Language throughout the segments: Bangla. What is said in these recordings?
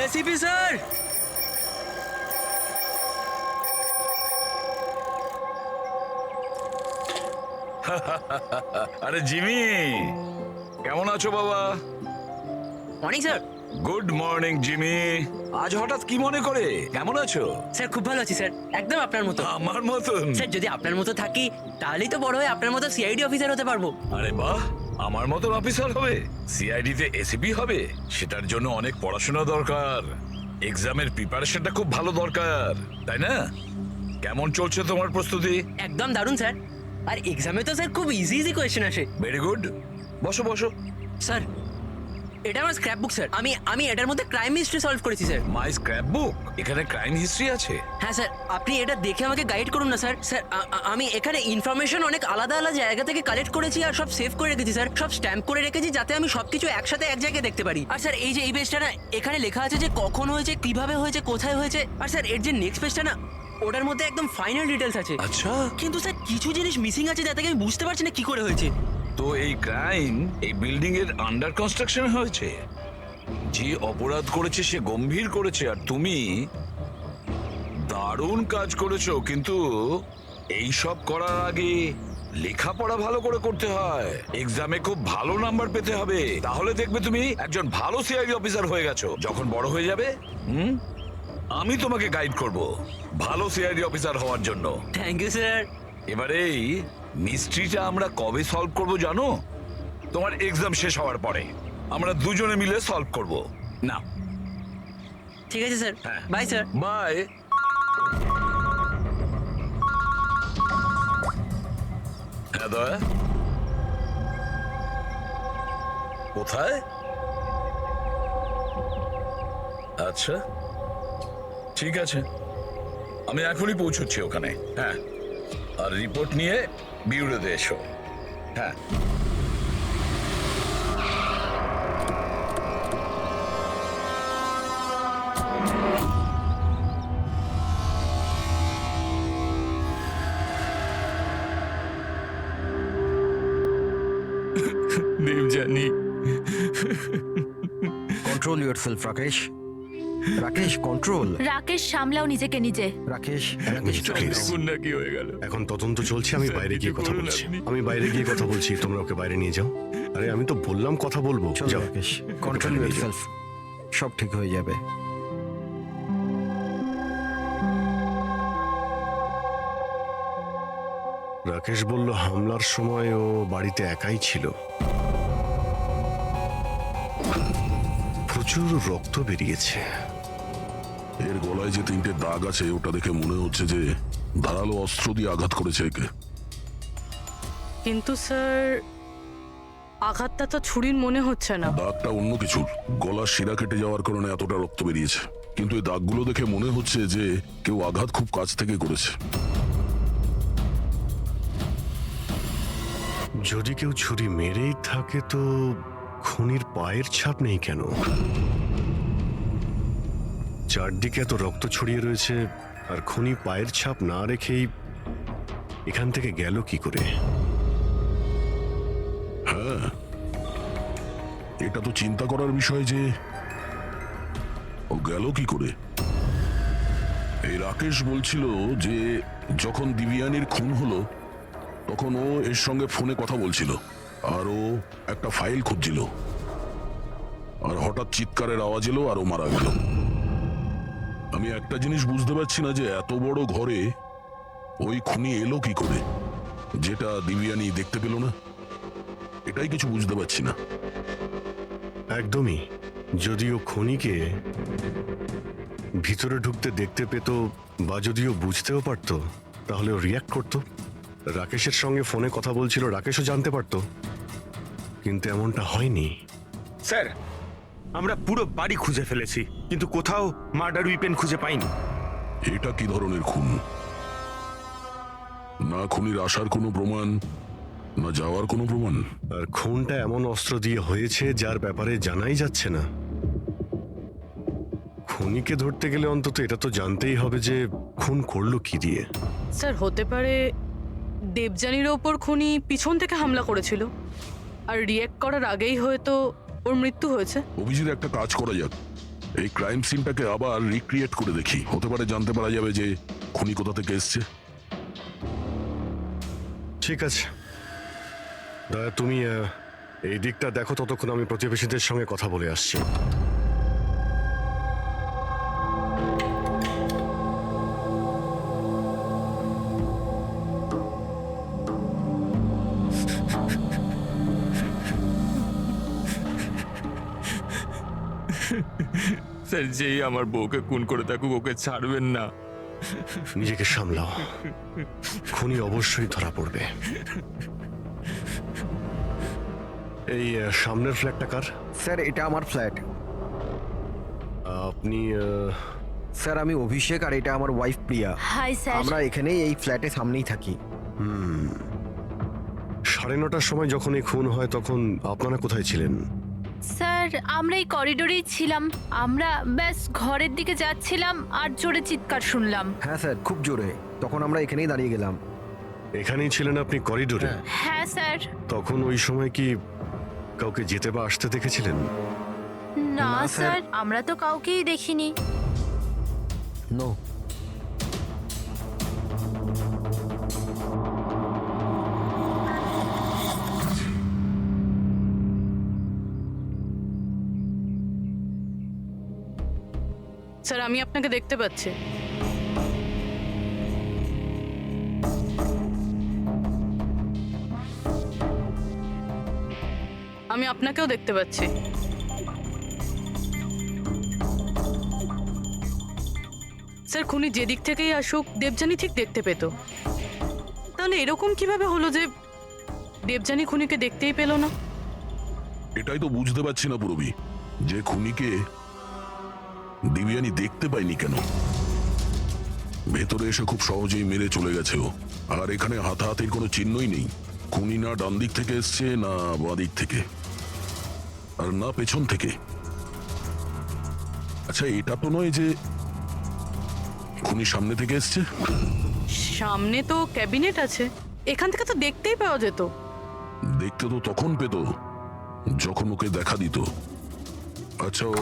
এসিপি স্যার, আরে জিমি, কেমন আছো বাবা? Morning sir. Good morning Jimmy. আজ হঠাৎ কি মনে করে? কেমন আছো? স্যার খুব ভালো আছি স্যার, একদম আপনার মতো। আমার মতন? স্যার যদি আপনার মতো থাকি তাহলেই তো বড় হয়ে আপনার মতো সিআইডি অফিসার হতে পারবো। আরে বাহ, আমার মতন অফিসার হবে? সিআইডি তে এসিপি হবে? সেটার জন্য অনেক পড়াশোনা দরকার, এক্সামের প্রিপারেশনটা খুব ভালো দরকার, তাই না? কেমন চলছে তোমার প্রস্তুতি? একদম দারুণ স্যার। আর এক্সামে তো স্যার খুব ইজি ইজি কোয়েশ্চেন আসে। ভেরি গুড, বসো বসো। স্যার এটা আমার স্ক্র্যাপ বুক স্যার, আমি এটার মধ্যে ক্রাইম হিস্ট্রি সলভ করেছি স্যার। মাই স্ক্র্যাপ বুক? এখানে ক্রাইম হিস্ট্রি আছে? হ্যাঁ স্যার, আপনি এটা দেখে আমাকে গাইড করুন না স্যার। স্যার আমি এখানে ইনফরমেশন অনেক আলাদা আলাদা জায়গা থেকে কালেক্ট করেছি আর সব সেভ করে রেখেছি স্যার, সব স্ট্যাম্প করে রেখেছি যাতে আমি সবকিছু একসাথে এক জায়গায় দেখতে পারি। আর স্যার এই যে এই পেজটা না, এখানে লেখা আছে যে কখন হয়েছে, কিভাবে হয়েছে, কোথায় হয়েছে। আর স্যার এর যে নেক্সট পেজটা না, ওটার মধ্যে একদম ফাইনাল ডিটেলস আছে। আচ্ছা, কিন্তু স্যার কিছু জিনিস মিসিং আছে যাতে আমি বুঝতে পারছি না কি করে হয়েছে। তো এই ক্রাইম এই বিল্ডিং এর আন্ডার কনস্ট্রাকশন হয়েছে? যে অপরাধ করেছে সে গম্ভীর করেছে, আর তুমি দারুণ কাজ করেছো। কিন্তু এই সব করার আগে লেখাপড়া ভালো করে করতে হয়, এক্সামে খুব ভালো নাম্বার পেতে হবে, তাহলে দেখবে তুমি একজন ভালো সিআইডি অফিসার হয়ে গেছো। যখন বড় হয়ে যাবে আমি তোমাকে গাইড করব ভালো সিআইডি অফিসার হওয়ার জন্য। Thank you sir. এবারে এই মিস্ট্রিটা আমরা কবে সলভ করব জানো? তোমার এক্সাম শেষ হওয়ার পরে আমরা দুজনে মিলে সলভ করব। না, ঠিক আছে স্যার, হ্যাঁ। Bye sir. বাই। হ্যাঁ দয়া, কোথায়? আচ্ছা ঠিক আছে, আমি এখনই পৌঁছচ্ছি ওখানে। হ্যাঁ, আর রিপোর্ট নিয়ে বিউরোতে এসো। হ্যাঁ। Debjani, control yourself Rakesh. Rakesh control. Rakesh সামলাও নিজেকে নিজে। রাকেশ please। দেখুন না কি হয়ে গেল। এখন তদন্ত চলছে, আমি স্যার, বাইরে গিয়ে কিছু কথা করুন বলছি। আপনি। আমি বাইরে গিয়ে কথা বলছি, তোমরা ওকে বাইরে নিয়ে যাও। আরে আমি তো বললাম কথা বলবো। চল যাও। রাকেশ, কন্ট্রোল ওকে নিয়ে যাও। ইয়োরসেলফ, সব ঠিক হয়ে যাবে। রাকেশ বলল হামলার সময় ও বাড়িতে একাই ছিল। প্রচুর রক্ত বেরিয়েছে। এর গলায় যে 3টে দাগ আছে ওটা দেখে মনে হচ্ছে যে ধারালো অস্ত্র দিয়ে আঘাত করেছে একে। কিন্তু স্যার আঘাতটা তো ছুরির মনে হচ্ছে না। দাগটা অন্য কিছুর, গলার শিরা কেটে যাওয়ার কারণে এতটা রক্ত বেরিয়েছে। কিন্তু এই দাগগুলো দেখে মনে হচ্ছে যে কেউ আঘাত খুব কাছ থেকে করেছে। যদি কেউ ছুরি মেরেই থাকে তো খুনির পায়ের ছাপ নেই কেন? চারদিকে এত রক্ত ছড়িয়ে রয়েছে, আর খুনি পায়ের ছাপ না রেখেই এখান থেকে গেল কি করে? হ্যাঁ, এটা তো চিন্তা করার বিষয় যে ও গেল কি করে। এই রাকেশ বলছিল যে যখন দিবিয়ানির খুন হলো তখন ও এর সঙ্গে ফোনে কথা বলছিল, আর ও একটা ফাইল খুঁজছিল, আর হঠাৎ চিৎকারের আওয়াজ এলো আর ও মারা গেল। আমি একটা জিনিস বুঝতে পারছি না যে এত বড় ঘরে ওই খুনি এলো কি করে, যেটা দিবিয়ানি দেখতে পেল না। এটাই কিছু বুঝতে পারছি না। একদমই। যদিও খুনিকে ভিতরে ঢুকতে দেখতে পেত বা যদিও বুঝতেও পারত, তাহলে ও রিয়াক্ট করত। রাকেশের সঙ্গে ফোনে কথা বলছিল, রাকেশও জানতে পারত, কিন্তু এমনটা হয়নি। স্যার, আমরা পুরো বাড়ি খুঁজে ফেলেছি কিন্তু কোথাও মার্ডার উইপেন খুঁজে পাইনি। এটা কি ধরনের খুন? না খুনির আসার কোনো প্রমাণ, না যাওয়ার কোনো প্রমাণ। আর খুনটা এমন অস্ত্র দিয়ে হয়েছে যার ব্যাপারে জানাই যাচ্ছে না। খুনিকে ধরতে গেলে অন্তত এটা তো জানতেই হবে যে খুন করলো কি দিয়ে। স্যার হতে পারে দেবযানীর ওপর খুনি পিছন থেকে হামলা করেছিল, আর রিয়্যাক্ট করার আগেই হয়তো ওর মৃত্যু হয়েছে। অভিজিৎ, একটা কাজ করা যাক, এই ক্রাইম সিনটাকে আবার রিক্রিয়েট করে দেখি, হতে পারে জানতে পারা যাবে যে খুনি কোথা থেকে এসছে। ঠিক আছে দয়া, তুমি এই দিকটা দেখো, ততক্ষণ আমি প্রতিবেশীদের সঙ্গে কথা বলে আসছি। স্যার, যেই আমার বউকে খুন করে থাকুক ওকে ছাড়বেন না। নিজেকে সামলাও, খুনি অবশ্যই ধরা পড়বে। এই সামনের ফ্ল্যাটটা কার? স্যার এটা আমার ফ্ল্যাট। আপনি স্যার আমি অভিষেক, আর এটা আমার ওয়াইফ প্রিয়া। Hi sir. আমরা এখানেই এই ফ্ল্যাটের সামনেই থাকি। 9:30টার সময় যখন এই খুন হয় তখন আপনারা কোথায় ছিলেন? স্যার আমরা এই করিডোরেই ছিলাম। আমরা ব্যাস ঘরের দিকে যাচ্ছিলাম আর জোরে চিৎকার শুনলাম। হ্যাঁ স্যার, খুব জোরে। তখন আমরা এখানেই দাঁড়িয়ে গেলাম। এখানেই ছিলেন আপনি করিডোরে? হ্যাঁ স্যার। তখন ওই সময় কি কাউকে যেতে বা আসতে দেখেছিলেন? না না, স্যার। স্যার, আমরা তো কাউকেই দেখিনি। নো। স্যার আমি আপনাকে দেখতে পাচ্ছি। আমি আপনাকেও দেখতে পাচ্ছি। স্যার খুনি যেদিক থেকেই আসুক দেবযানী ঠিক দেখতে পেত। তাহলে এরকম কিভাবে হলো যে দেবযানী খুনিকে দেখতেই পেল না? এটাই তো বুঝতে পারছি না পুরবি, যে খুনিকে দিব্যানী দেখতে পাইনি কেন। ভেতরে এসে খুব সহজেই মেরে চলে গেছে ও, আর এখানে হাতাহাতির কোনো চিহ্নই নেই। খুনি না ডান দিক থেকে এসছে, না বাঁ দিক থেকে, আর না পেছন থেকে। আচ্ছা এটা তো নয় যে খুনি সামনে থেকে এসছে? সামনে তো ক্যাবিনেট আছে, এখান থেকে তো দেখতেই পাওয়া যেত। দেখতে তো তখন পেত যখন ওকে দেখা দিত। আচ্ছা ও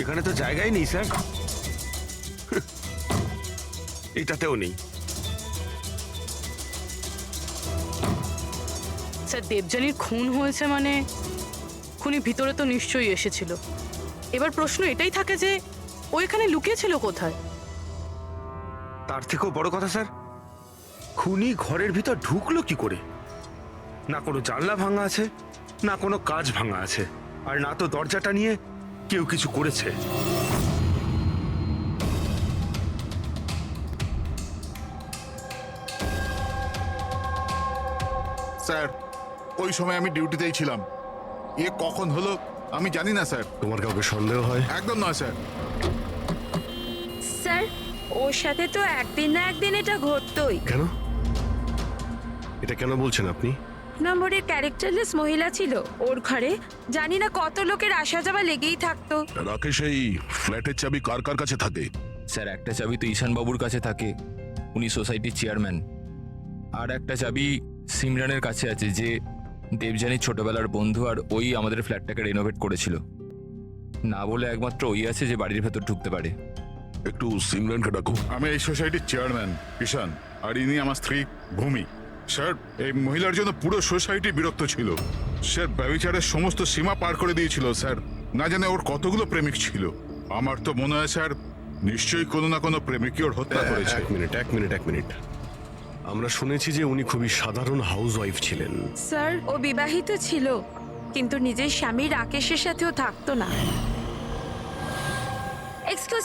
এখানে তো জায়গাই নেই স্যার। এটাতেও নেই। স্যার দেবযানীর খুন হয়েছে মানে খুনি ভিতরে তো নিশ্চয়ই এসেছিল। এবার প্রশ্ন এটাই থাকে যে ও এখানে লুকিয়েছিল কোথায়? তার থেকেও বড় কথা স্যার, খুনি ঘরের ভিতর ঢুকলো কি করে? না কোনো জানলা ভাঙা আছে, না কোনো কাঁচ ভাঙা আছে, আর না তো দরজাটা নিয়ে কেউ কিছু করেছে। স্যার ওই সময় আমি ডিউটিতেই ছিলাম। কখন হলো আমি জানি না স্যার। তোমার কাউকে সন্দেহ হয়? একদম নয় স্যার। স্যার ওর সাথে তো একদিন না একদিন এটা ঘটতোই। কেন? এটা কেন বলছেন আপনি? নম্বরের ক্যারেক্টারলেস মহিলা ছিল ওর ঘরে, জানি না কত লোকের আসা যাওয়া লেগেই থাকতো। রাকেশ এই ফ্ল্যাটের চাবি কার কার কাছে থাকে? স্যার একটা চাবি তো ঈশান বাবুর কাছে থাকে, উনি সোসাইটির চেয়ারম্যান। আর একটা চাবি সিমরানের কাছে আছে, যে দেবযানীর ছোটবেলার বন্ধু, আর ওই আমাদের ফ্ল্যাটটাকে রেনোভেট করেছিল। না বলে একমাত্র ওই আছে যে বাড়ির ভেতর ঢুকতে পারে। একটু সিমরানকে ডাকো। আমি এই সোসাইটির চেয়ারম্যান ঈশান, আর ইনি আমার স্ত্রী ভূমি। স্যার এই মহিলার জন্য পুরো সোসাইটি বিরক্ত ছিল। স্যার ব্যভিচারের সমস্ত সীমা পার করে দিয়েছিল স্যার। না জানে ওর কতগুলো প্রেমিক ছিল। আমার তো মনে হয় স্যার নিশ্চয়ই কোনো না কোনো প্রেমিকই ওর হত্যা করেছে। এক মিনিট। আমরা শুনেছি যে উনি খুবই সাধারণ হাউস ওয়াইফ ছিলেন। স্যার ও বিবাহিত ছিল, কিন্তু নিজের স্বামী রাকেশের সাথেও থাকতো না। এক্সকিউজ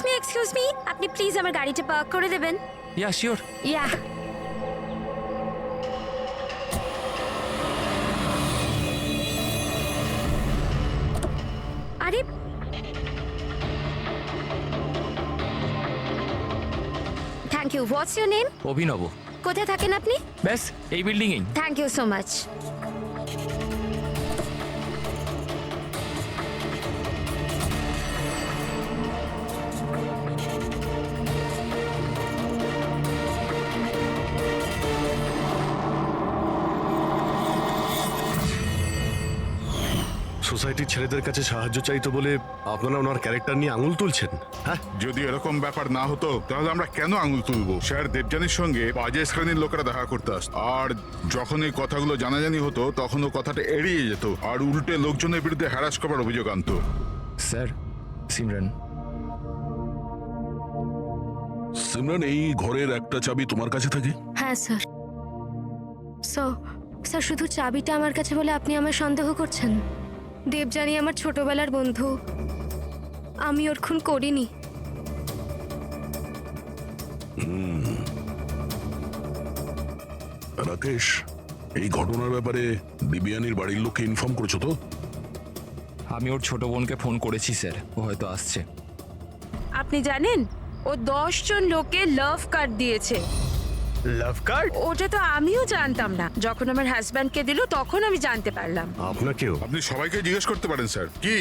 মি, আপনি প্লিজ আমার গাড়িটা পার্ক করে দেবেন? Yeah sure. ইয়া। আরে thank you. What's your name? Abhinav. কোথায় থাকেন আপনি? ব্যাস এই বিল্ডিংয়েই। Thank you so much. সোসাইটির ছেলেদের কাছে সাহায্য চাইতো বলে আপনারা ওনার ক্যারেক্টার নিয়ে আঙুল তুলছেন? হ্যাঁ, যদি এরকম ব্যাপার না হতো তাহলে আমরা কেন আঙুল তুলবো? স্যার, দেবযানীর সঙ্গে বাজে শ্রেণীর লোকেরা দেখা করতে আসতো, আর যখন এই কথাগুলো জানাজানি হতো তখন ও কথাটা এড়িয়ে যেত আর উল্টে লোকজনের বিরুদ্ধে হ্যারাস করার অভিযোগ আনতো। স্যার, সিমরান, সিমরান, এই ঘরের একটা চাবি তোমার কাছে থাকে? হ্যাঁ স্যার। স্যার, শুধু চাবিটা আমার কাছে বলে আপনি আমায় সন্দেহ করছেন? দেবযানী আমার ছোটবেলার বন্ধু, আমি ওর খুন করিনি। রাকেশ, এই ঘটনার ব্যাপারে দিব্যানীর বাড়ির লোককে ইনফর্ম করেছো তো? আমি ওর ছোট বোনকে ফোন করেছি স্যার, ও হয়তো আসছে। আপনি জানেন ও 10 জন লোকে লাভ কার্ড দিয়েছে। লাভ কার্ড? ওটা তো আমিও জানতাম না, যখন আমার হাজব্যান্ডকে দিল তখন আমি জানতে পারলাম। আপনাকেও? আপনি সবাইকে জিজ্ঞেস করতে পারেন স্যার। কি?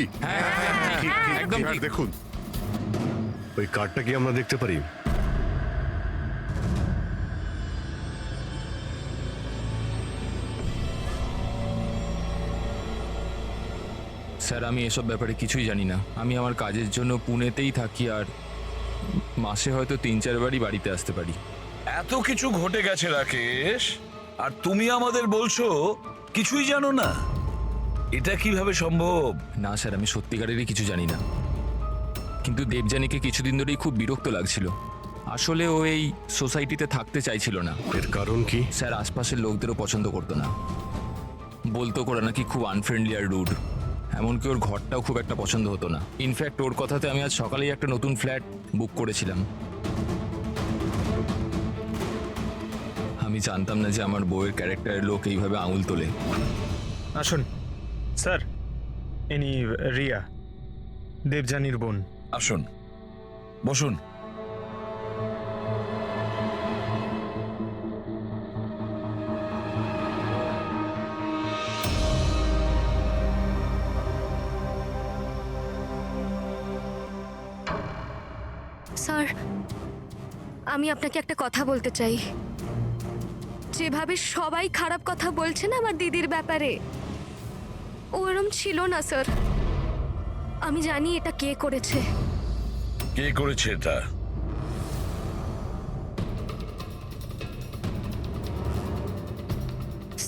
একদম স্যার, ঠিক। দেখুন, ওই কার্ডটা কি আমরা দেখতে পারি? স্যার, আমি এসব ব্যাপারে কিছুই জানি না। আমি আমার কাজের জন্য পুনেতেই থাকি, আর মাসে হয়তো 3-4 বারই বাড়িতে আসতে পারি। এত কিছু ঘটে গেছে রাকেশ, আর তুমি আমাদের বলছো কিছুই জানো না? এটা কিভাবে সম্ভব? না স্যার, আমি সত্যিকারেরই কিছু জানি না, কিন্তু দেবযানীকে কিছুদিন ধরেই খুব বিরক্ত লাগছিল। আসলে ও এই সোসাইটিতে থাকতে চাইছিল না। এর কারণ কি? স্যার, আশপাশের লোকদেরও পছন্দ করতো না, বলতো করে নাকি খুব আনফ্রেন্ডলি আর রুড। এমনকি ওর ঘরটাও খুব একটা পছন্দ হতো না। ইনফ্যাক্ট ওর কথাতে আমি আজ সকালেই একটা নতুন ফ্ল্যাট বুক করেছিলাম। আমি জানতাম না যে আমার বউয়ের ক্যারেক্টারের লোক এইভাবে আঙুল তোলে। আসুন স্যার, ইনি রিয়া, দেবযানীর বোন। আসুন, বসুন। স্যার, আমি আপনাকে একটা কথা বলতে চাই। যেভাবে সবাই খারাপ কথা বলছে না আমার দিদির ব্যাপারে, ওরম ছিল না স্যার। আমি জানি এটা কে করেছে। কে করেছে এটা?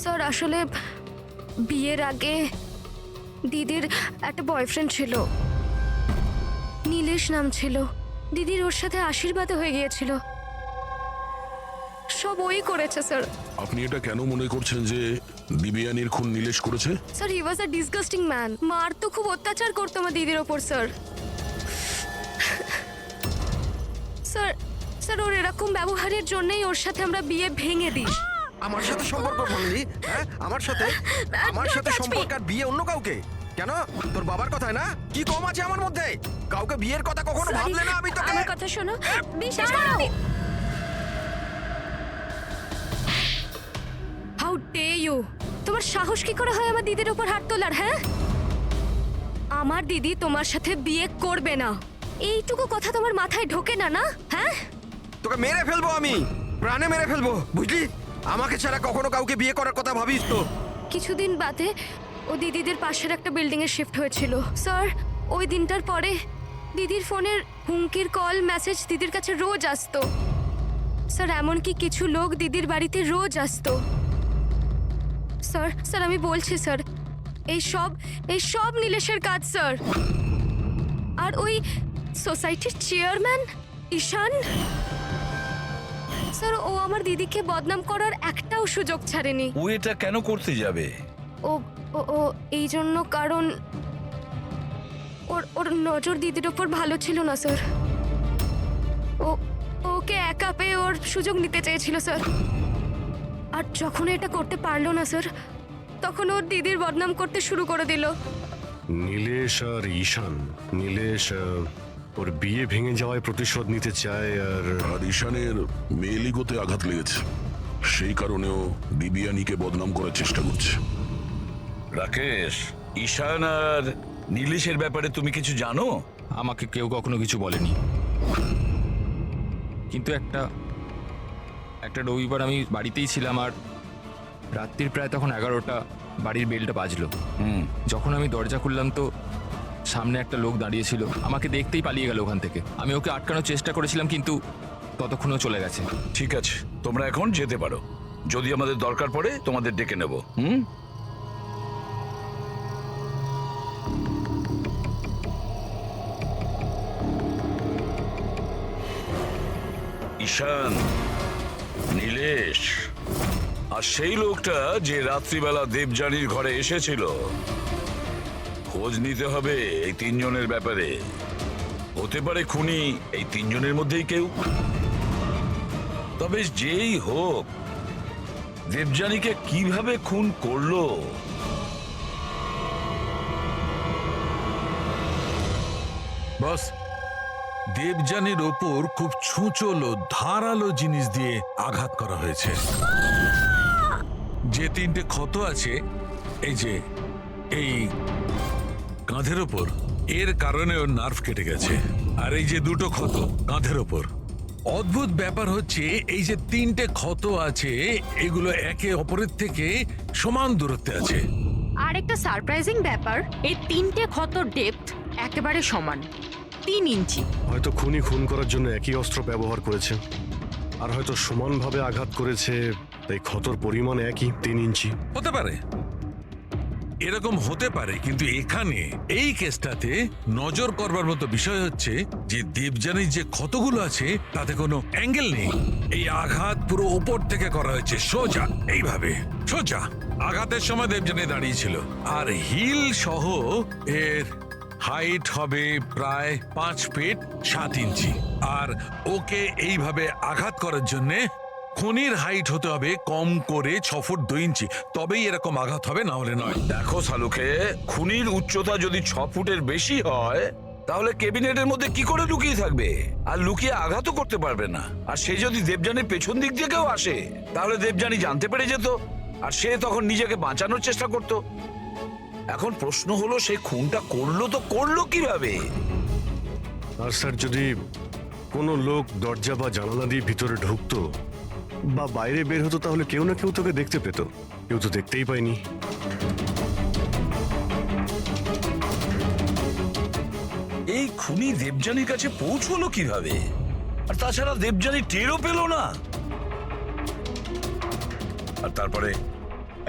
স্যার, আসলে বিয়ের আগে দিদির একটা বয়ফ্রেন্ড ছিল, নীলেশ নাম ছিল। দিদির ওর সাথে আশীর্বাদও হয়ে গিয়েছিল। সব ওই করেছে স্যার। আপনি এটা কেন মনে করছেন যে দিব্যানীর খুন নীলেশ করেছে? স্যার, হি ওয়াজ আ ডিসগাস্টিং ম্যান। মার তো খুব অত্যাচার করতো আমার দিদির ওপর স্যার। স্যার, ওর এরকম ব্যবহারের জন্যই ওর সাথে আমরা বিয়ে ভেঙে দিই। আমার সাথে সম্পর্ক ভাঙলি? হ্যাঁ, আমার সাথে সম্পর্ক আর বিয়ে অন্য কাউকে? কেন? তোর বাবার কথায় না? কি কম আছে আমার মধ্যে? কাউকে বিয়ের কথা কখনো ভাবলে না? আমি তোকে আমার কথা শোনো, বিশ্বাস করো। How dare you! তোমার সাহস কি করে হয় আমার দিদির উপর হাত তোলার? হ্যাঁ, আমার দিদি তোমার সাথে বিয়ে করবে না, এইটুকু কথা তোমার মাথায় ঢোকে না? না, হ্যাঁ? তোকে মেরে ফেলবো, আমি প্রাণে মেরে ফেলবো, বুঝলি? আমাকে ছাড়া কখনো কাউকে বিয়ে করার কথা ভাবিস তো? কিছুদিন বাদে ও দিদিদের পাশের একটা বিল্ডিং এ শিফট হয়েছিল স্যার। ওই দিনটার পরে দিদির ফোনের হুমকির কল মেসেজ দিদির কাছে রোজ আসতো স্যার। এমনকি কিছু লোক দিদির বাড়িতে রোজ আসতো স্যার। আমি বলছি স্যার, এই সব নীলেশের কাজ স্যার। আর ওই সোসাইটির চেয়ারম্যান ঈশান স্যার, ও আমার দিদিকে বদনাম করার একটাও সুযোগ ছাড়েনি। ও এটা কেন করতে যাবে? ও ও এই জন্য, কারণ ওর নজর দিদির ওপর ভালো ছিল না স্যার। ওকে একা পেয়ে ওর সুযোগ নিতে চেয়েছিল স্যার। আর যখন এটা করতে পারলো না স্যার, তখন ওর দিদির বদনাম করতে শুরু করে দিল। নীলেশ আর ঈশান, নীলেশ ওর বিয়ে ভেঙে যাওয়ায় প্রতিশোধ নিতে চায়, আর ঈশানের মেয়েলিগোতে আঘাত লেগেছে, সেই কারণেও দিব্যানীকে বদনাম করার চেষ্টা করছে। রাকেশ, ঈশান আর নীলেশের ব্যাপারে তুমি কিছু জানো? আমাকে কেউ কখনো কিছু বলেনি, কিন্তু একটা রবিবার আমি বাড়িতেই ছিলাম, আর রাত্রির প্রায় তখন 11টা। বাড়ির বেলটা বাজলো। যখন আমি দরজা খুললাম তো সামনে একটা লোক দাঁড়িয়ে ছিল, আমাকে দেখতেই পালিয়ে গেল ওখান থেকে। আমি ওকে আটকানোর চেষ্টা করেছিলাম কিন্তু ততক্ষণও চলে গেছে। ঠিক আছে, তোমরা এখন যেতে পারো। যদি আমাদের দরকার পড়ে তোমাদের ডেকে নেব। ঈশান, নীলেশ আর সেই লোকটা যে রাত্রিবেলা দেবযানীর ঘরে এসেছিল, খোঁজ নিতে হবে এই তিনজনের ব্যাপারে। হতে পারে খুনি এই তিনজনের মধ্যেই কেউ। তবে যেই হোক, দেবযানীকে কিভাবে খুন করলো বস, দেবযানীর ওপর খুব ছুঁচলো ধারালো জিনিস দিয়ে আঘাত করা হয়েছে। যে 3টে ক্ষত আছে, এই যে এই কাঁধের ওপর, এর কারণে ওর নার্ভ কেটে গেছে। আর এই যে 2টো ক্ষত কাঁধের ওপর। অদ্ভুত ব্যাপার হচ্ছে, এই যে 3টে ক্ষত আছে, এগুলো একে অপরের থেকে সমান দূরত্বে আছে। আর একটা সারপ্রাইজিং ব্যাপার, এই 3টে ক্ষতর ডেপথ একেবারে সমান, 3 ইঞ্চি। হয়তো খুনি খুন করার জন্য একই অস্ত্র ব্যবহার করেছে, আর হয়তো সমানভাবে আঘাত করেছে, তাই ক্ষতর পরিমাণ একই, 3 ইঞ্চি। হতে পারে, এরকম হতে পারে, কিন্তু এখানে এই কেসটাতে নজর করবার মতো বিষয় হচ্ছে যে দেবযানীর যে ক্ষতগুলো আছে তাতে কোনো অ্যাঙ্গেল নেই। এই আঘাত পুরো উপর থেকে করা হয়েছে, সোজা, এইভাবে সোজা। আঘাতের সময় দেবযানী দাঁড়িয়েছিল, আর হিল সহ এর হাইট হবে প্রায় 5 ফিট 7 ইঞ্চি। আর ওকে এইভাবে আঘাত করার জন্যে খুনির হাইট হতে হবে কম করে 6 ফুট 2 ইঞ্চি, তবেই এরকম আঘাত হবে, না হলে নয়। দেখো সালুকে, খুনির উচ্চতা যদি 6 ফুটের বেশি হয়, তাহলে ক্যাবিনেটের মধ্যে কি করে লুকিয়ে থাকবে? আর লুকিয়ে আঘাতও করতে পারবে না। আর সে যদি দেবযানীর পেছন দিক দিয়ে কেউ আসে, তাহলে দেবযানী জানতে পেরে যেত, আর সে তখন নিজেকে বাঁচানোর চেষ্টা করত। এখন প্রশ্ন হলো, সে খুনটা করলো তো করলো কিভাবে? আর স্যার, যদি কোনো লোক দরজা বা জানালা দিয়ে ভিতরে ঢুকতো বা বাইরে বের হতো, তাহলে কেউ না কেউ তোকে দেখতে পেত। কেউ তো দেখতেই পায়নি। এই খুনি দেবযানীর কাছে পৌঁছলো কিভাবে? আর তাছাড়া দেবযানী টেরও পেল না। আর তারপরে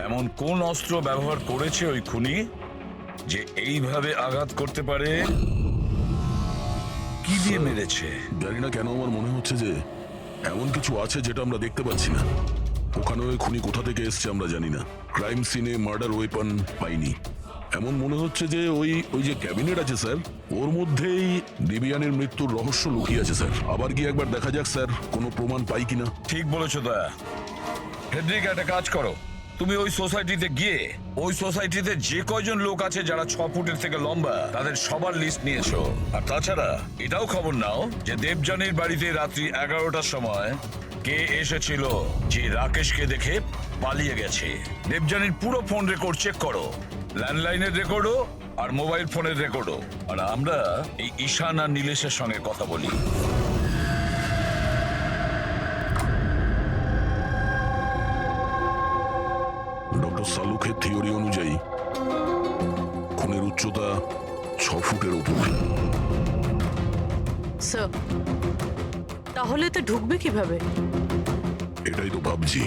এমন কোন অস্ত্র ব্যবহার করেছে ওই খুনি যে এইভাবে আঘাত করতে পারে? কি দিয়ে মেরেছে? জানি না কেন আমার মনে হচ্ছে যে এমন কিছু আছে যেটা আমরা দেখতে পাচ্ছি না। ওখানে ওই খুনি কোথা থেকে এসছে আমরা জানি না। ক্রাইম সিনে মার্ডার ওয়েপন পাইনি। এমন মনে হচ্ছে যে ওই যে ক্যাবিনেট আছে স্যার, ওর মধ্যেই দেবযানীর মৃত্যুর রহস্য লুকিয়ে আছে স্যার। আবার গিয়ে একবার দেখা যাক স্যার, কোনো প্রমাণ পাই কিনা। ঠিক বলেছো দয়া। হেডরিক, একটা কাজ করো, তুমি ওই সোসাইটিতে গিয়ে ওই সোসাইটিতে যে কয়জন লোক আছে যারা 6 ফুটের থেকে লম্বা, তাদের সবার লিস্ট নিয়েছো। আর তাছাড়া এটাও খবর নাও যে দেবযানীর বাড়িতে রাত্রি 11টার সময় কে এসেছিল, যে রাকেশকে দেখে পালিয়ে গেছে। দেবযানীর পুরো ফোন রেকর্ড চেক করো, ল্যান্ডলাইনের রেকর্ডও আর মোবাইল ফোনের রেকর্ডও। আর আমরা এই ঈশান আর নীলেশের সঙ্গে কথা বলি। ডক্টর সালুকের থিওরি অনুযায়ী খুনের উচ্চতা 6 ফুটের উপর। স্যার, তাহলে তো ঢুকবে কিভাবে? এটাই তো ভাবছি।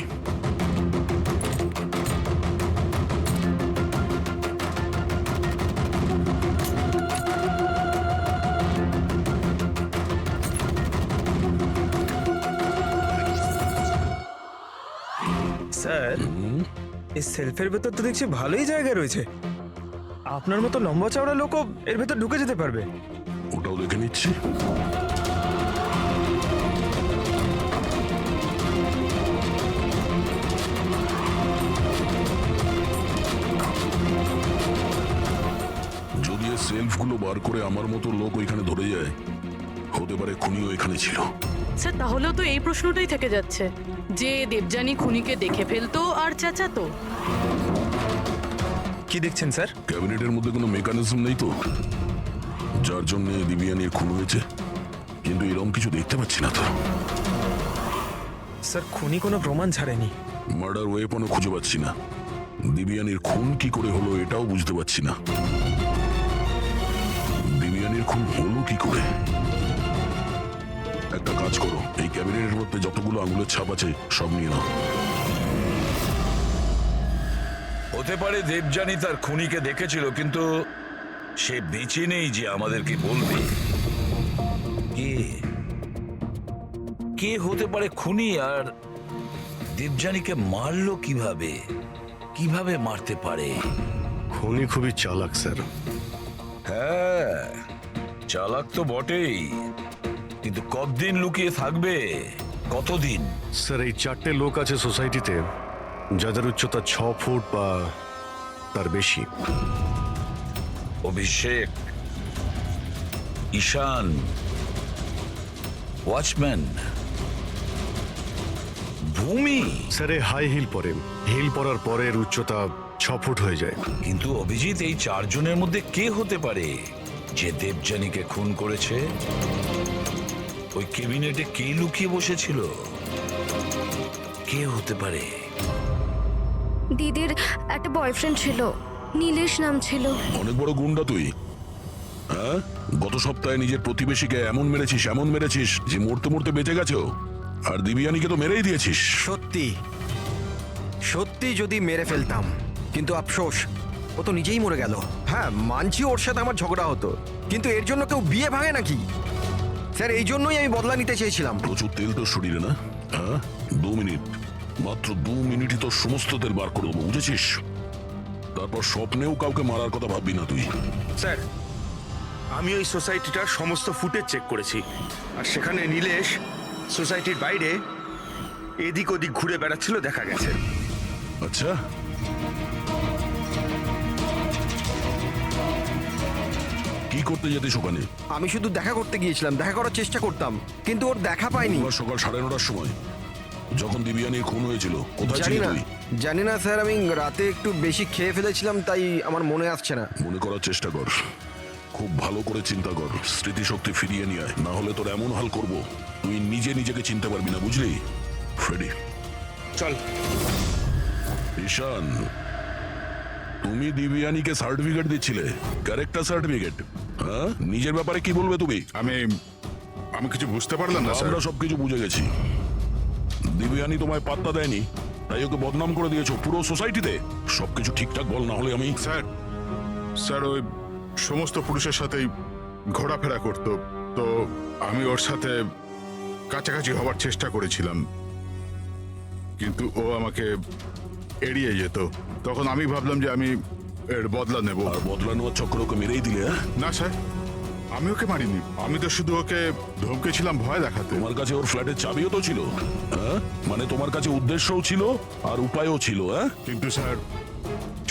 স্যার, এই সেলফের ভেতর তো দেখছি ভালোই জায়গা রয়েছে। আপনার মতো লম্বা চওড়া লোকও এর ভেতর ঢুকে যেতে পারবে। ওটাও দেখে নিচ্ছি। যদি এই সেলফগুলো বার করে আমার মতো লোক ওইখানে ধরে যায়, হতে পারে খুনিও এখানে ছিল। স্যার, তাহলেও তো এই প্রশ্নটাই থেকে যাচ্ছে যে দেবযানী খুনিকে দেখে ফেলতো আর চেঁচাতো। কি দেখছেন স্যার? ক্যাবিনেটের মধ্যে কোনো মেকানিজম নেই তো, যার জন্য দেবযানীর খুন হয়েছে, কিন্তু এরকম কিছু দেখতে পাচ্ছি না তো। স্যার, খুনি কোনো প্রমাণ ছাড়েনি। মার্ডার ওয়েপনও খুঁজে পাচ্ছি না। দিবিয়ানির খুন কি করে হলো এটাও বুঝতে পারছি না। দিবিয়ানির খুন হলো কি করে? একটা কাজ করো, এই ক্যাবিনেটের মধ্যে যতগুলো আঙুলের ছাপ আছে সব নিয়ে নাও। হতে পারে দেবযানী তার খুনিকে দেখেছিল, কিন্তু সে বেঁচে নেই যে আমাদেরকে বলবে। কে কে হতে পারে খুনি, আর দেবযানীকে মারলো কিভাবে? কিভাবে মারতে পারে? খুনি খুবই চালাক স্যার। হ্যাঁ, চালাক তো বটেই, কিন্তু কতদিন লুকিয়ে থাকবে? কতদিন? স্যার, এই 4টে লোক আছে সোসাইটিতে যাদের উচ্চতা 6 ফুট বা তার বেশি। অভিষেক, ঈশান, ওয়াচম্যান, ভূমি। স্যার, এ হাই হিল পরে, হিল পরার পরের উচ্চতা 6 ফুট হয়ে যায়। কিন্তু অভিজিৎ, এই 4 জনের মধ্যে কে হতে পারে যে দেবযানীকে খুন করেছে? ওই ক্যাবিনেটে কে লুকিয়ে বসেছিল? কে হতে পারে? দিদির একটা বয়ফ্রেন্ড ছিল, নীলেশ নাম ছিল। অনেক বড় গুন্ডা তুই, হ্যাঁ? গত সপ্তাহে নিজের প্রতিবেশীকে এমন মেরেছিস যে মরতে মরতে বেঁচে গেছো, আর দিবিয়ানিকে তো মেরেই দিয়েছিস। সত্যি সত্যি যদি মেরে ফেলতাম, কিন্তু আফসোস ও তো নিজেই মরে গেল। হ্যাঁ, মানছি ওর সাথে আমার ঝগড়া হতো, কিন্তু এর জন্য কেউ বিয়ে ভাঙে নাকি? স্যার, এই জন্যই আমি বদলা নিতে চেয়েছিলাম। প্রচুর তেল তোর শরীরে না? হ্যাঁ, 2 মিনিট, মাত্র 2 মিনিটই তোর সমস্ত তেল বার করে দেবো, বুঝেছিস? তারপর স্বপ্নেও কাউকে মারার কথা ভাববি না তুই। স্যার, আমি ওই সোসাইটিটার সমস্ত ফুটেজ চেক করেছি, আর সেখানে নীলেশ সোসাইটির বাইরে এদিক ওদিক ঘুরে বেড়াচ্ছিল দেখা গেছে। আচ্ছা, কি করতে যেতিস ওখানে? আমি শুধু দেখা করতে গিয়েছিলাম, দেখা করার চেষ্টা করতাম, কিন্তু ওর দেখা পাইনি। এবার সকাল 9:30টার সময় যখন দিবিয়ানির খুন হয়েছিল, কোথায় জানি ছিলি না তুই? জানি না স্যার, আমি রাতে একটু বেশি খেয়ে ফেলেছিলাম, তাই আমার মনে আসছে না। মনে করার চেষ্টা কর, খুব ভালো করে চিন্তা কর, স্মৃতিশক্তি ফিরিয়ে নিয়ে আয়, না হলে তোর এমন হাল করব তুই নিজেকে চিনতে পারবি না, বুঝলি? ফ্রেডি, চল। ঈশান, তুমি দিবিয়ানিকে সার্টিফিকেট দিচ্ছিলে, ক্যারেক্টার সার্টিফিকেট, হ্যাঁ? নিজের ব্যাপারে কি বলবে তুমি? আমি কিছু বুঝতে পারলাম না স্যার। আমরা সবকিছু বুঝে গেছি। দিবিয়ানি তোমায় পাত্তা দেয়নি, তাই ওকে বদনাম করে দিয়েছো পুরো সোসাইটিতে। সবকিছু ঠিকঠাক বল, না হলে আমি। স্যার ওই সমস্ত পুরুষের সাথেই ঘোরাফেরা করতো, তো আমি ওর সাথে কাছাকাছি হওয়ার চেষ্টা করেছিলাম, কিন্তু ও আমাকে এড়িয়ে যেত। তখন আমি ভাবলাম যে আমি এর বদলা নেব। আর বদলা নেওয়ার চক্কর ওকে মেরেই দিলে? না স্যার, আমি ওকে মারিনি, আমি তো শুধু ওকে ধমকেছিলাম ভয় দেখাতে। তোমার কাছে ওর ফ্ল্যাটের চাবিও তো ছিল, হ্যাঁ? মানে তোমার কাছে উদ্দেশ্যও ছিল আর উপায়ও ছিল, হ্যাঁ? কিন্তু স্যার,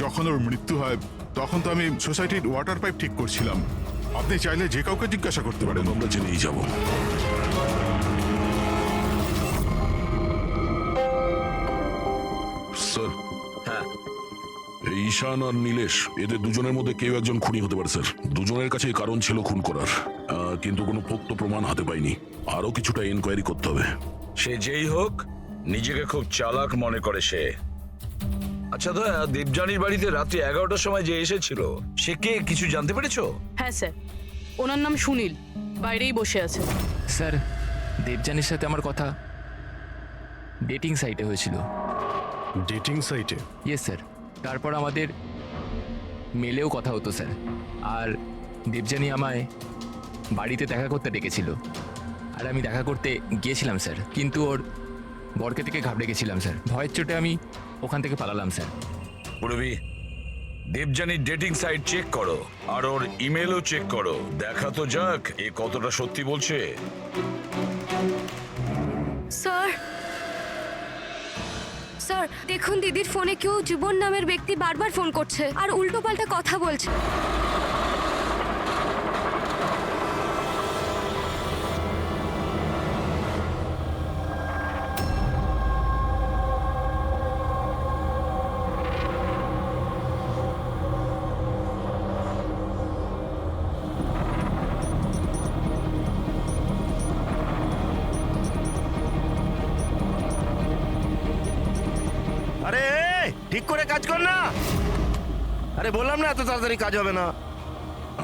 যখন ওর মৃত্যু হয় তখন তো আমি সোসাইটির ওয়াটার পাইপ ঠিক করছিলাম। আপনি চাইলে যে কাউকে জিজ্ঞাসা করতে পারেন। আমরা জেনেই যাবো। স্যার, হ্যাঁ, এই ঈশান আর নীলেশ, এদের দুজনের মধ্যে কেউ একজন খুনি হতে পারে স্যার। দুজনের কাছে কারণ ছিল খুন করার, কিন্তু কোনো পোক্ত প্রমাণ হাতে পাইনি। আরো কিছুটা এনকোয়ারি করতে হবে। সে যেই হোক, নিজেকে খুব চালাক মনে করে সে। আচ্ছা দয়া, দেবযানীর বাড়িতে রাত্রি 11টার সময় যে এসেছিল, সে কে? কিছু জানতে পেরেছো? হ্যাঁ স্যার, ওনার নাম সুনীল, বাইরেই বসে আছে। স্যার, দেবযানীর সাথে আমার কথা ডেটিং সাইটে হয়েছিল। ডেটিং সাইটে? Yes sir. তারপর আমাদের মেলেও কথা হতো স্যার, আর দেবযানী আমায় বাড়িতে দেখা করতে ডেকেছিল, আর আমি দেখা করতে গিয়েছিলাম স্যার, কিন্তু ওর বরকে থেকে ঘাবড়ে গেছিলাম স্যার। ভয়ের চোটে আমি ওখান থেকে পালালাম স্যার। পুরবি, দেবযানীর ডেটিং সাইট চেক করো, আর ওর ইমেলও চেক করো। দেখা তো যাক এ কতটা সত্যি বলছে। স্যার, স্যার দেখুন, দিদির ফোনে কেউ জীবন নামের ব্যক্তি বারবার ফোন করছে আর উল্টোপাল্টা কথা বলছে। আরে ঠিক করে কাজ কর না। আরে বললাম না এত তাড়াতাড়ি কাজ হবে না।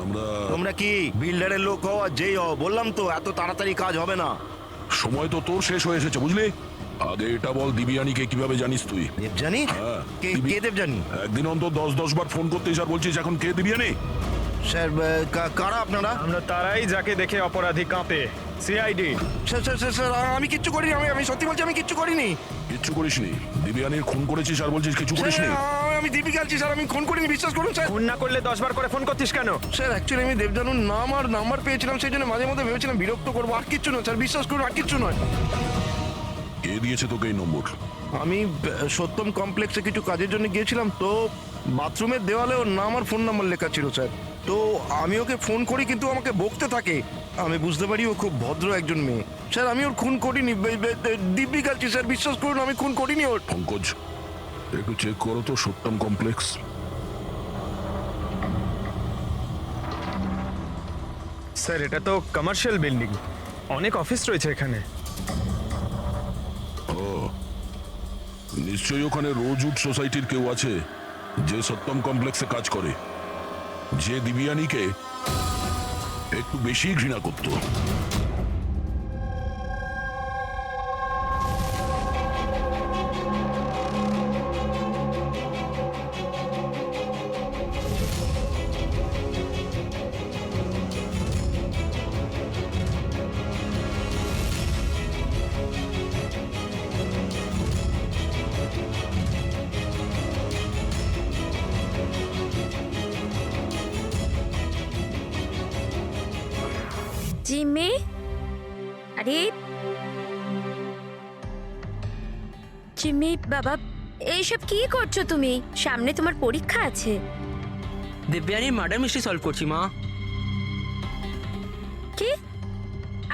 আমরা তোমরা কি বিল্ডারের লোক হও আর যেই হও, বললাম তো এত তাড়াতাড়ি কাজ হবে না। সময় তো তোর শেষ হয়ে এসেছে বুঝলি। আগে এটা বল দিবিয়ানিকে কিভাবে জানিস তুই? দেবজানি? হ্যাঁ, কে দিবি- কে দেবজানি? একদিন অন্তত 10 বার ফোন করতেই আর বলছিস এখন কে দিবিয়ানি? স্যার কারা আপনারা? আমরা তারাই যাকে দেখে অপরাধী কাঁপে, CID. Sir sir sir sir, আমি কিচ্ছু করিনি। আমি সত্যি বলছি, আমি কিচ্ছু করিনি। কিচ্ছু করিসনি? দিবিয়ানির খুন করেছিস আর বলছিস কিছু করিসনি? আমি দীপিকা আছি স্যার, আমি ফোন করিনি, বিশ্বাস করুন স্যার। ফোন না করলে 10 বার করে ফোন করছিস কেন? স্যার অ্যাকচুয়ালি আমি দেবজানুর নাম আর নাম্বার পেয়েছিলাম, সেই জন্য মাঝে মধ্যে ভেবেছিলাম বিরক্ত করবো, আর কিচ্ছু নয় স্যার, বিশ্বাস করুন, আর কিচ্ছু নয়। কে দিয়েছে তোকে এই নম্বর? আমি সত্যম কমপ্লেক্সে কিছু কাজের জন্য গিয়েছিলাম, তো বাথরুমের দেওয়ালে ওর নাম আর ফোন নাম্বার লেখা ছিল স্যার। তো আমি ওকে ফোন করি, কিন্তু আমাকে বকতে থাকে। আমি বুঝতে পারি ও খুব ভদ্র একজন মেয়ে। স্যার আমি ওর খুন করিনি, দিব্যি কালছি স্যার, বিশ্বাস করুন আমি খুন করিনি ওর। পঙ্কজ একটু চেক করো তো সত্যম কমপ্লেক্স। স্যার এটা তো কমার্শিয়াল বিল্ডিং, অনেক অফিস রয়েছে এখানে। ও নিশ্চয়ই ওখানে রোজউড সোসাইটির কেউ আছে যে সত্যম কমপ্লেক্সে কাজ করে, যে দিবিয়ানিকে একটু বেশি ঘৃণা করত। জিমি, আরে জিমি বাবা, এইসব কি করছো তুমি? সামনে তোমার পরীক্ষা আছে। দেবযানীর মার্ডার মিস্ট্রি সলভ করছি মা। কি?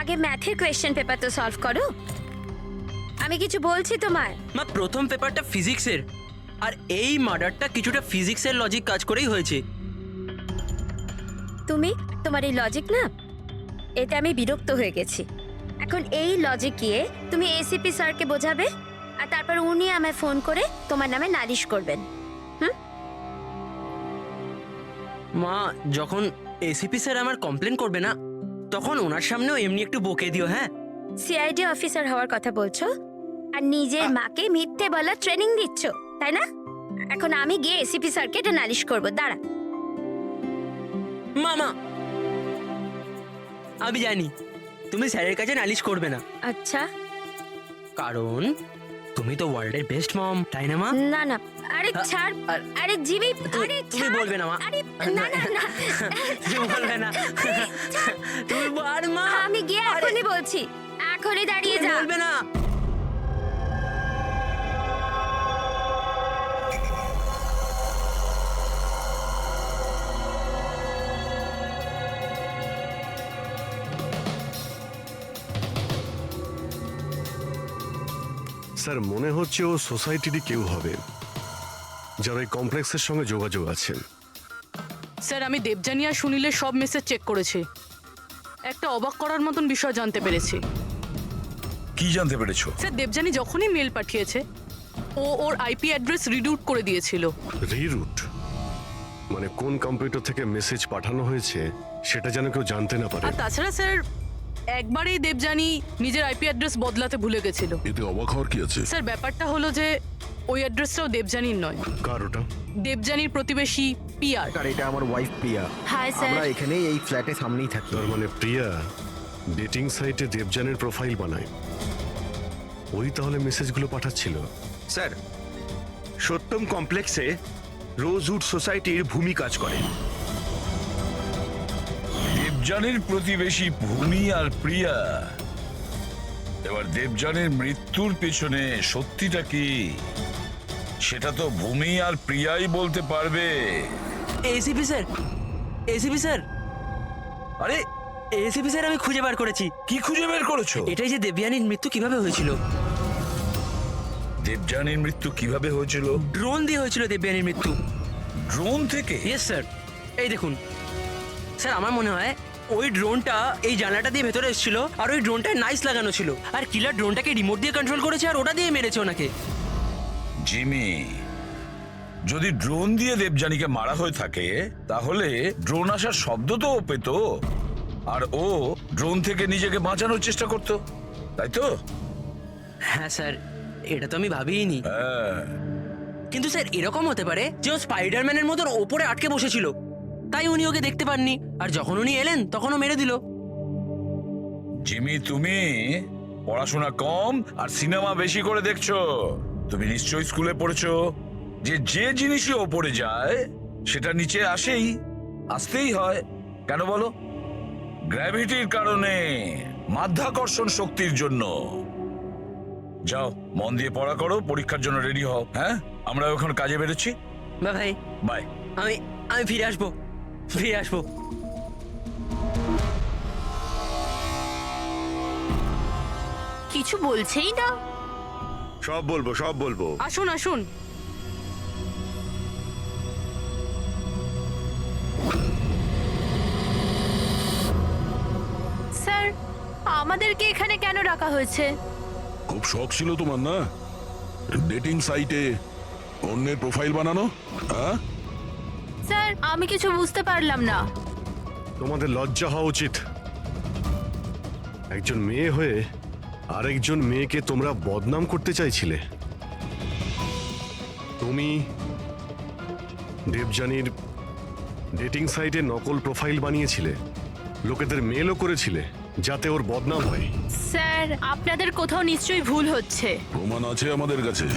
আগে ম্যাথের কোয়েশ্চেন পেপার তো সলভ করো। আমি কিছু বলছি তোমার। মা প্রথম পেপারটা ফিজিক্সের, আর এই মার্ডারটা কিছুটা ফিজিক্সের লজিক কাজ করেই হয়েছে। তুমি তোমার এই লজিক না, এতে আমি বিরক্ত হয়ে গেছি। এখন এই লজিক গিয়ে তুমি এসিপি স্যারকে বোঝাবে, আর তারপর উনি আমায় ফোন করে তোমার নামে নালিশ করবেন। মা যখন এসিপি স্যার আমার কমপ্লেন করবে না, তখন ওনার সামনেও এমনি একটু বকে দিও। হ্যাঁ, সিআইডি অফিসার হওয়ার কথা বলছো, আর নিজের মাকে মিথ্যে বলার ট্রেনিং দিচ্ছ, তাই না? এখন আমি গিয়ে এসিপি স্যারকে এটা নালিশ করবো, দাঁড়া। মামা আমি জানি তুমি স্যারের কাছে নালিশ করবে না, আচ্ছা, কারণ তুমি তো ওয়ার্ল্ডের বেস্ট মম, তাই না মা? না না, আরে ছাড়, আরে জিবি, আরে তুমি বলবে না মা। আরে না না না, তুমি বলবে না, তুমি আর মা আমি গিয়ে এখনই বলছি, এখনই দাঁড়িয়ে যা। বলবে না। স্যার মনে হচ্ছে ও সোসাইটিরই কেউ হবে, যারা এই কমপ্লেক্সের সঙ্গে যোগাযোগ আছে। স্যার আমি দেবযানী আর সুনীলের সব মেসেজ চেক করেছি, একটা অবাক করার মতন বিষয় জানতে পেরেছি। কি জানতে পেরেছো? স্যার দেবযানী যখনই মেল পাঠিয়েছে, ও ওর আইপি অ্যাড্রেস রিডিউট করে দিয়েছিল। রিরুট মানে কোন কম্পিউটার থেকে মেসেজ পাঠানো হয়েছে সেটা যেন কেউ জানতে না পারে। আর তাছাড়া স্যার একবারেই দেবযানী নিজের আইপি অ্যাড্রেস বদলাতে ভুলে গেছিল। এতে অবাক হওয়ার কি আছে? স্যার ব্যাপারটা হলো যে ওই অ্যাড্রেসটাও দেবযানীর নয়, কার ওটা? দেবযানীর প্রতিবেশী পিয়ার। আর এটা আমার ওয়াইফ প্রিয়া। Hi sir. আমরা এখানেই এই ফ্ল্যাটের সামনেই থাকি। তার মানে প্রিয়া ডেটিং সাইটে দেবযানের প্রোফাইল বানায়, ওই তাহলে মেসেজগুলো পাঠাচ্ছিল। স্যার সত্যম কমপ্লেক্সে রোজউড সোসাইটির ভূমি কাজ করে। দেবযানীর প্রতিবেশী ভূমি আর প্রিয়া। এবার দেবযানীর মৃত্যুর পেছনে সত্যিটা কি সেটা তো ভূমি আর প্রিয়াই বলতে পারবে। এসিপি স্যার, এসিপি স্যার, আরে এসিপি স্যার, আমি খুঁজে বার করেছি। কি খুঁজে বের করেছো? এটাই যে দেবযানীর মৃত্যু কিভাবে হয়েছিল। দেবযানীর মৃত্যু কিভাবে হয়েছিল? ড্রোন দিয়ে হয়েছিল দেবযানীর মৃত্যু। ড্রোন থেকে? ইয়েস স্যার, এই দেখুন স্যার, আমার মনে হয় ওই ড্রোনটা এই জানলাটা দিয়ে ভেতরে এসেছিল, আর ওই ড্রোনটায় নাইস লাগানো ছিল, আর কিলার ড্রোনটাকে রিমোট দিয়ে কন্ট্রোল করেছে আর ওটা দিয়ে মেরেছে ওনাকে। জিমি, যদি ড্রোন দিয়ে দেবযানীকে মারা হয়ে থাকে তাহলে ড্রোন আসার শব্দ তো ও পেত, আর ও ড্রোন থেকে নিজেকে বাঁচানোর চেষ্টা করতো, তাই তো? হ্যাঁ স্যার, এটা তো আমি ভাবিনি। কিন্তু স্যার এরকম হতে পারে যে ও স্পাইডারম্যানের মতন ওপরে আটকে বসেছিল, তাই উনি ওকে দেখতে পাননি, আর যখন উনি এলেন তখন ও মেরে দিল। জিমি, তুমি পড়াশোনা কম আর সিনেমা বেশি করে দেখছো। তুমি নিশ্চয়ই স্কুলে পড়েছো যে যে জিনিসই ওপরে যায় সেটা নিচে আসতেই হয়। কেন বলো? গ্র্যাভিটির কারণে, মাধ্যাকর্ষণ শক্তির জন্য। যাও, মন দিয়ে পড়া করো, পরীক্ষার জন্য রেডি হও। হ্যাঁ, আমরা এখন কাজে বেরোচ্ছি। বা ভাই, বাই। আমি ফিরে আসবো। কিছু বলছেই না। সব বলবো। আসুন আসুন। স্যার, আমাদেরকে এখানে কেন রাখা হয়েছে? খুব শখ ছিল তোমার না ডেটিং সাইটে অন্যের প্রোফাইল বানানো? হ্যাঁ, স্যার, আমি কিছু বুঝতে পারলাম না। তোমাদের লজ্জা হওয়া উচিত। একজন মেয়ে হয়ে আরেকজন মেয়েকে তোমরা বদনাম করতে চাইছিলে। তুমি দেবযানীর ডেটিং সাইটে নকল প্রোফাইল বানিয়েছিলে, লোকেদের মেলও করেছিলে যাতে ওর বদনাম হয়। স্যার, আপনাদের কোথাও নিশ্চয়ই ভুল হচ্ছে। প্রমাণ আছে আমাদের কাছে।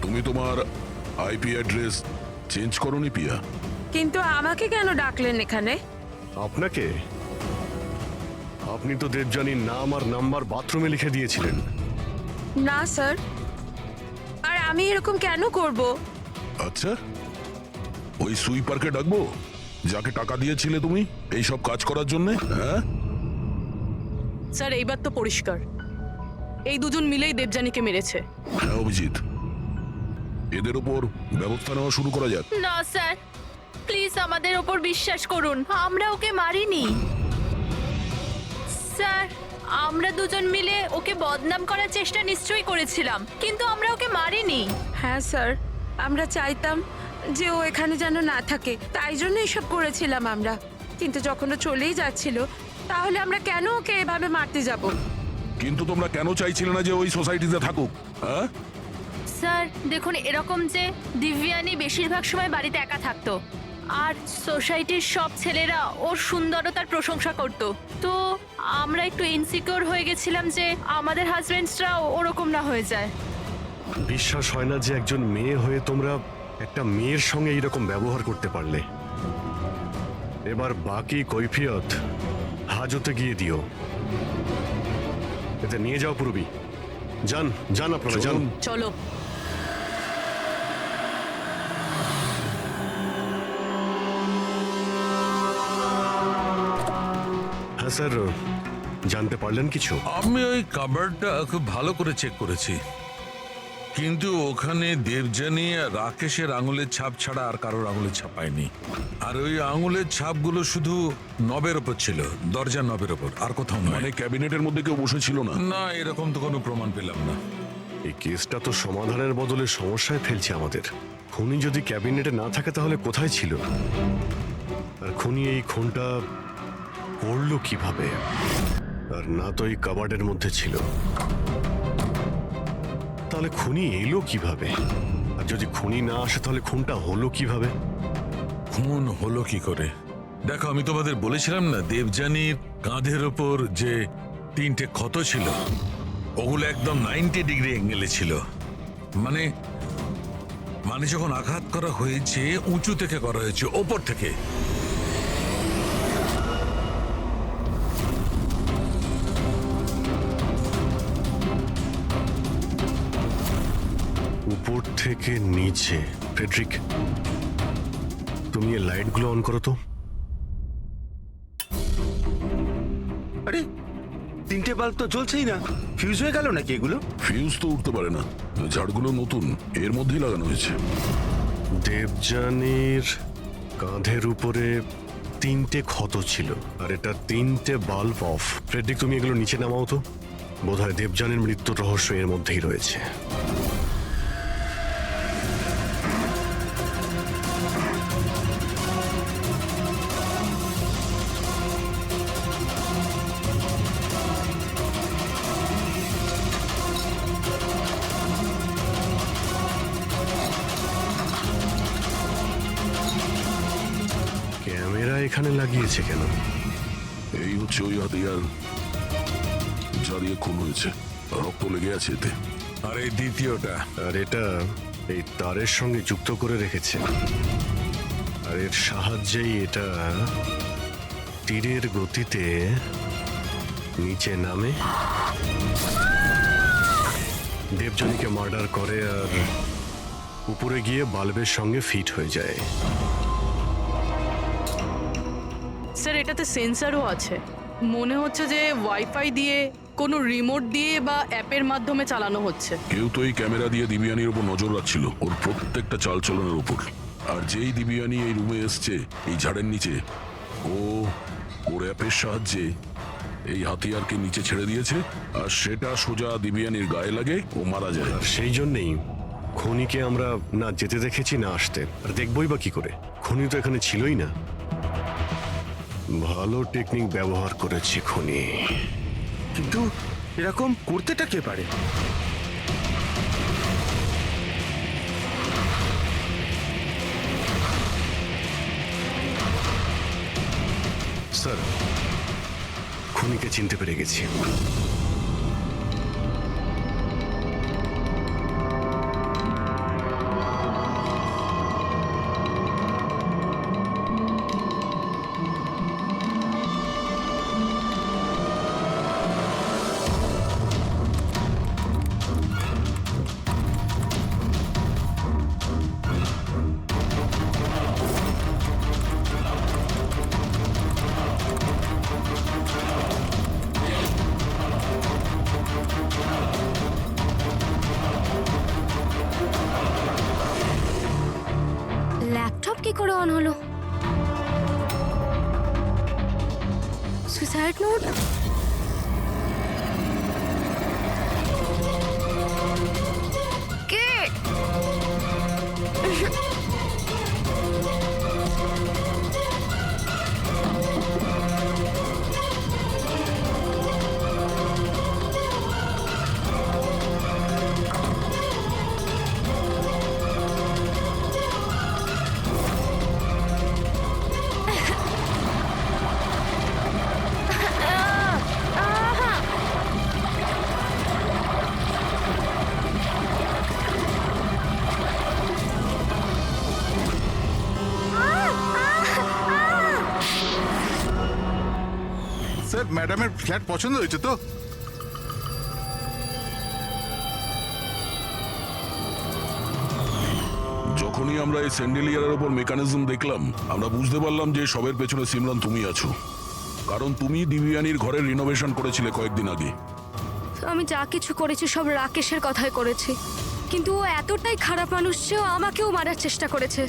তুমি তোমার আইপি অ্যাড্রেস চেঞ্জ করোনি পিয়া? কিন্তু আমাকে কেন ডাকলেন এখানে? আপনাকে? আপনি তো দেবযানীর নাম আর নাম্বার বাথরুমে লিখে দিয়েছিলেন। না স্যার, আর আমি এরকম কেন করব? আচ্ছা, ওই সুইপারকে ডাকবো যাকে টাকা দিয়েছিলে তুমি এই সব কাজ করার জন্য? হ্যাঁ স্যার, এইবার তো পরিষ্কার এই দুজন মিলেই দেবযানীকে মেরেছে। হ্যাঁ অভিজিৎ, এদের উপর ব্যবস্থা নেওয়া শুরু করা যাক। না স্যার, প্লিজ আমাদের ওপর বিশ্বাস করুন, আমরা ওকে মারিনি। স্যার, আমরা দুজন মিলে ওকে বদনাম করার চেষ্টা নিশ্চয়ই করেছিলাম, কিন্তু আমরা ওকে মারিনি। হ্যাঁ স্যার, আমরা চাইতাম যে ও এখানে যেন না থাকে, তাই জন্য এসব করেছিলাম আমরা। কিন্তু যখন ও চলেই যাচ্ছিল, তাহলে আমরা কেন ওকে এভাবে মারতে যাব? কিন্তু তোমরা কেন চাইছিলে না যে ওই সোসাইটিতে থাকুক? হ্যাঁ স্যার দেখুন, এরকম যে দিব্যানী বেশিরভাগ সময় বাড়িতে একা থাকতো, আর সোসাইটির সব ছেলেরা ওর সুন্দরতার প্রশংসা করত, তো আমরা একটু ইনসিকিউর হয়ে গেছিলাম যে আমাদের হাজবেন্ডসরাও ওরকম না হয়ে যায়। বিশ্বাস হয় না যে একজন মেয়ে হয়ে তোমরা একটা মেয়ের সঙ্গে এইরকম ব্যবহার করতে পারলে। এবার বাকি কৈফিয়ত হাজতে গিয়ে দিও। এতে নিয়ে যাও পুরবি। যান আপনারা যান। চলো। হ্যাঁ স্যার, জানতে পারলেন কিছু? আমি ওই কাবারটা খুব ভালো করে চেক করেছি, কিন্তু ওখানে দেবযানী আর রাকেশের আঙুলের ছাপ ছাড়া আর কারোর আঙুলের ছাপ পাইনি। আর ওই আঙুলের ছাপগুলো শুধু নবের ওপর ছিল, দরজার নবের ওপর, আর কোথাও নয়। মানে ক্যাবিনেটের মধ্যে কেউ বসেছিল না? না, এরকম তো কোনো প্রমাণ পেলাম না। এই কেসটা তো সমাধানের বদলে সমস্যায় ফেলছে আমাদের। খুনি যদি ক্যাবিনেটে না থাকে তাহলে কোথায় ছিল? আর খুনি এই খুনটা করলো কিভাবে? আর না তো এই কাবার্ডের মধ্যে ছিল, তাহলে খুনি এলো কিভাবে? আর যদি খুনি না আসে তাহলে খুনটা হলো কিভাবে? খুন হলো কি করে? দেখো, আমি তোমাদের বলেছিলাম না দেবযানীর কাঁধের ওপর যে 3টে ক্ষত ছিল, ওগুলো একদম 90 ডিগ্রি অ্যাঙ্গেলে ছিল। মানে যখন আঘাত করা হয়েছে উঁচু থেকে করা হয়েছে, ওপর থেকে। উপর থেকে নিচে। ফ্রেডরিক, তুমি এই লাইটগুলো অন করো তো। আরে, 3টে বাল্ব তো জ্বলছেই না, ফিউজ হয়ে গেল নাকি এগুলো? ফিউজ তো উঠতে পারে না, ঝাড়গুলো নতুন, এর মধ্যেই লাগানো হয়েছে। দেবযানীর কাঁধের উপরে 3টে ক্ষত ছিল, আর এটা 3টে বাল্ব অফ। ফ্রেডরিক, তুমি এগুলো নিচে নামাও তো। বোধহয় দেবযানীর মৃত্যুর রহস্য এর মধ্যেই রয়েছে। এখানে লাগিয়েছে কেন? এই হচ্ছে ওই হাতিয়ার যা দিয়ে খুন হয়েছে। রক্ত লেগে আছে এতে। আর এই দ্বিতীয়টা? আর এটা এই তারের সঙ্গে যুক্ত করে রেখেছে, আর এর সাহায্যেই এটা তীরের গতিতে নিচে নামে, দেবযানীকে মার্ডার করে আর উপরে গিয়ে বাল্বের সঙ্গে ফিট হয়ে যায়। স্যার এটাতে সেন্সারও আছে। মনে হচ্ছে যে ওয়াইফাই দিয়ে কোনো রিমোট দিয়ে বা অ্যাপের মাধ্যমে চালানো হচ্ছে। কেউ তো এই ক্যামেরা দিয়ে দিবিয়ানির উপর নজর রাখছিল, ওর প্রত্যেকটা চালচলনের উপর। আর যেই দিবিয়ানি এই রুমে এসছে এই ঝাড়ের নিচে, ওর অ্যাপের সাহায্যে এই হাতিয়ারকে নিচে ছেড়ে দিয়েছে, আর সেটা সোজা দিবিয়ানির গায়ে লাগে, ও মারা যায়। আর সেই জন্যেই খনিকে আমরা না যেতে দেখেছি না আসতে। আর দেখবই বা কি করে? খনি তো এখানে ছিলই না। ভালো টেকনিক ব্যবহার করেছি খনি। কিন্তু এরকম করতেটা কে পারে? স্যার, খনিকে চিনতে পেরে গেছি। ল্যাপটপ কি করে অন হলো? Suicide note? কে? স্যার ম্যাডামের ফ্ল্যাট পছন্দ হয়েছে তো? যখনই আমরা এই স্যান্ডেলিয়ারের ওপর মেকানিজম দেখলাম, আমরা বুঝতে পারলাম যে সবের পেছনে সিমরান তুমি আছো। কারণ তুমি দিবিয়ানির ঘরের রিনোভেশন করেছিলে কয়েকদিন আগে। আমি যা কিছু করেছি সব রাকেশের কথাই করেছি, কিন্তু ও এতটাই খারাপ মানুষ যে ও আমাকেও মারার চেষ্টা করেছে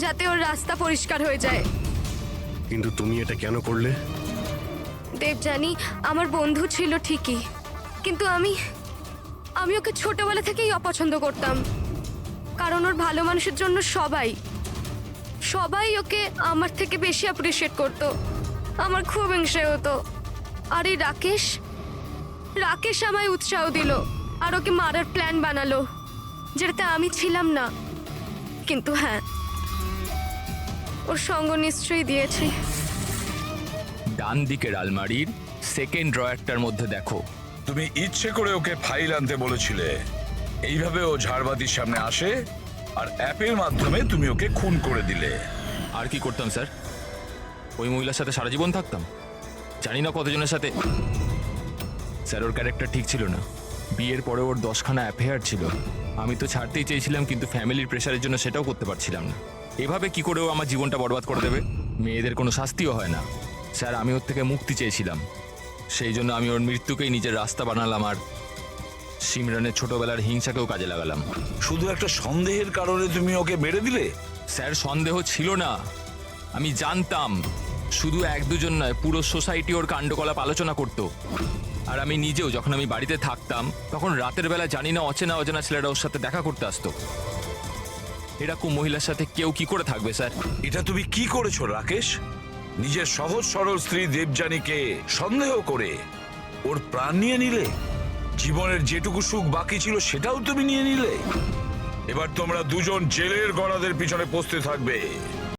যাতে ওর রাস্তা পরিষ্কার হয়ে যায়। কিন্তু তুমি এটা কেন করলে? দেবযানী আমার বন্ধু ছিল ঠিকই, কিন্তু আমি ওকে ছোটবেলা থেকেই অপছন্দ করতাম। কারণ ওর ভালো মানুষের জন্য সবাই ওকে আমার থেকে বেশি অ্যাপ্রিশিয়েট করতো। আমার খুব হিংসে হতো। আর এই রাকেশ আমায় উৎসাহ দিল আর ওকে মারার প্ল্যান বানালো, যেটাতে আমি ছিলাম না। কিন্তু হ্যাঁ, ওর সঙ্গ নিশ্চয়ই দিয়েছি। ডান দিকের আলমারির সেকেন্ড ড্রয়ারটার মধ্যে দেখো। তুমি ইচ্ছে করে ওকে ফাইল আনতে বলেছিলে, এইভাবে ও ঝাড়বাতির সামনে আসে আর অ্যাপের মাধ্যমে তুমি ওকে খুন করে দিলে। আর কি করতাম স্যার? ওই মহিলার সাথে সারা জীবন থাকতাম? জানি না কতজনের সাথে। স্যার ওর ক্যারেক্টার ঠিক ছিল না। বিয়ের পরে ওর 10খানা অ্যাফেয়ার ছিল। আমি তো ছাড়তেই চেয়েছিলাম, কিন্তু ফ্যামিলির প্রেশারের জন্য সেটাও করতে পারছিলাম না। এভাবে কি করে ও আমার জীবনটা বরবাদ করে দেবে? মেয়েদের কোনো শাস্তিও হয় না। স্যার আমি ওর থেকে মুক্তি চেয়েছিলাম, সেই জন্য আমি ওর মৃত্যুকেই নিজের রাস্তা বানালাম আর সিমরানের ছোটবেলার হিংসাকেও কাজে লাগালাম। শুধু একটা সন্দেহের কারণে তুমি ওকে মেরে দিলে? স্যার সন্দেহ ছিল না, আমি জানতাম। শুধু 1-2 নয়, পুরো সোসাইটি ওর কাণ্ডকলাপ আলোচনা করতো। আর আমি নিজেও যখন আমি বাড়িতে থাকতাম তখন রাতের বেলা জানি না অচেনা ছেলেরা ওর সাথে দেখা করতে আসতো। এরকম মহিলার সাথে কেউ কি করে থাকবে স্যার? এটা তুমি কি করেছো রাকেশ? নিজের সহজ সরল স্ত্রী দেবযানীকে সন্দেহ করে ওর প্রাণ নিয়ে নিলে। জীবনের যেটুকু সুখ বাকি ছিল সেটাও তুমি নিয়ে নিলে। এবার তোমরা দুজন জেলের গড়াদের পিছনে পৌঁছতে থাকবে।